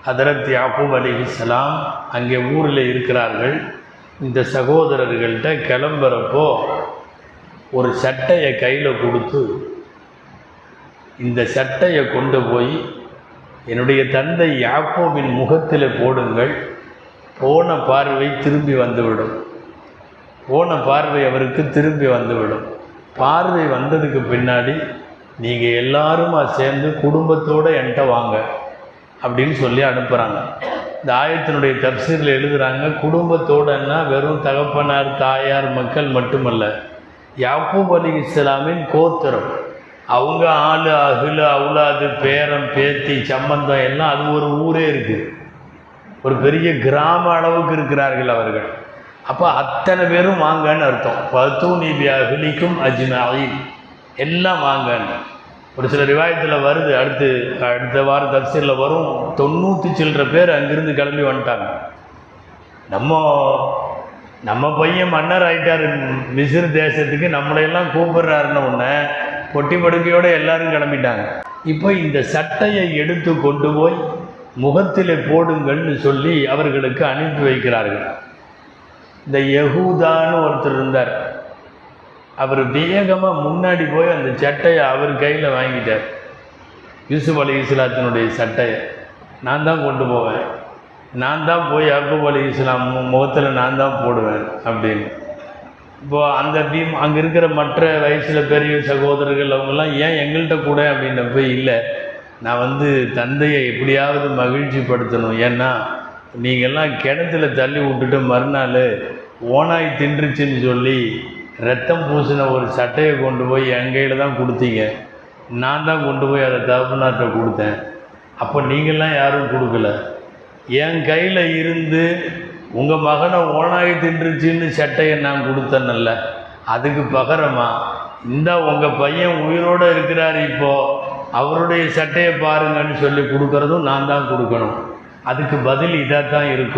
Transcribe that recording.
ஹதரத் யாக்கூப் அலைஹிஸ்ஸலாம் அங்கே ஊரில் இருக்கிறார்கள். இந்த சகோதரர்கள்ட்ட கிளம்புறப்போ ஒரு சட்டையை கையில் கொடுத்து, இந்த சட்டையை கொண்டு போய் என்னுடைய தந்தை யாக்கூபின் முகத்தில் போடுங்கள், போன பார்வை திரும்பி வந்துவிடும். போன பார்வை அவருக்கு திரும்பி வந்துவிடும். பார்வை வந்ததுக்கு பின்னாடி நீங்கள் எல்லாருமா சேர்ந்து குடும்பத்தோடு என்கிட்ட வாங்க அப்படின்னு சொல்லி அனுப்புகிறாங்க. இந்த ஆயத்தினுடைய தப்சீரில் எழுதுகிறாங்க, குடும்பத்தோடன்னா வெறும் தகப்பனார் தாயார் மக்கள் மட்டுமல்ல, யாக்கூப் அலைஹிஸ்ஸலாமின் கோத்திரம், அவங்க ஆளு அகிலு அவுலாது பேரம் பேத்தி சம்பந்தம் எல்லாம் அது ஒரு ஊரே இருக்குது, ஒரு பெரிய கிராம அளவுக்கு இருக்கிறார்கள் அவர்கள். அப்போ அத்தனை பேரும் வாங்கன்னு அர்த்தம். பத்தூனி பி அஹ்லிக்கும் அஜ்மஈன், எல்லாம் வாங்கன்னு. ஒரு சில ரிவாயத்தில் வருது, அடுத்த வார தப்சீரில் வரும், 90 சில்லற பேர் அங்கிருந்து கிளம்பி வந்துட்டாங்க. நம்ம பையன் மன்னர் ஆகிட்டார் மிஸ்ர் தேசத்துக்கு, நம்மளையெல்லாம் கூப்பிடுறாருன்னு ஒன்று பொட்டி படுக்கையோடு எல்லாரும் கிளம்பிட்டாங்க. இப்போ இந்த சட்டையை எடுத்து கொண்டு போய் முகத்தில் போடுங்கள்னு சொல்லி அவர்களுக்கு அனுப்பி வைக்கிறார்கள். இந்த யஹூதான்னு ஒருத்தர் இருந்தார், அவர் வேகமாக முன்னாடி போய் அந்த சட்டையை அவர் கையில் வாங்கிட்டார். யூசுப் அலைஹிஸ்ஸலாத்தினுடைய சட்டையை நான் தான் கொண்டு போவேன், நான் தான் போய் யாக்கூப் அலைஹிஸ்ஸலாம் முகத்தில் நான் தான் போடுவேன் அப்படின்னு. இப்போது அந்த அங்கே இருக்கிற மற்ற வயசில் பெரிய சகோதரர்கள் அவங்கெல்லாம் ஏன் எங்கள்கிட்ட கூட அப்படின்னப்போ, இல்லை நான் தந்தையை எப்படியாவது மகிழ்ச்சிப்படுத்தணும், ஏன்னா நீங்கள்லாம் கிணத்துல தள்ளி விட்டுட்டு மறுநாள் ஓனாய் தின்றுச்சுன்னு சொல்லி ரத்தம் பூசின ஒரு சட்டையை கொண்டு போய் என் கையில் தான் கொடுத்தீங்க, நான் தான் கொண்டு போய் அதை தகப்பனார்ட்ட கொடுத்தேன், அப்போ நீங்கள்லாம் யாரும் கொடுக்கல, என் கையில் இருந்து உங்கள் மகனை ஓனாய் தின்றுச்சின்னு சட்டையை நான் கொடுத்தேன்னல்ல, அதுக்கு பகரமா இந்த உங்கள் பையன் உயிரோடு இருக்கிறார், இப்போது அவருடைய சட்டையை பாருங்கன்னு சொல்லி கொடுக்குறதும் நான் தான் கொடுக்கணும், அதுக்கு பதில் இதாக தான் இருக்கும்.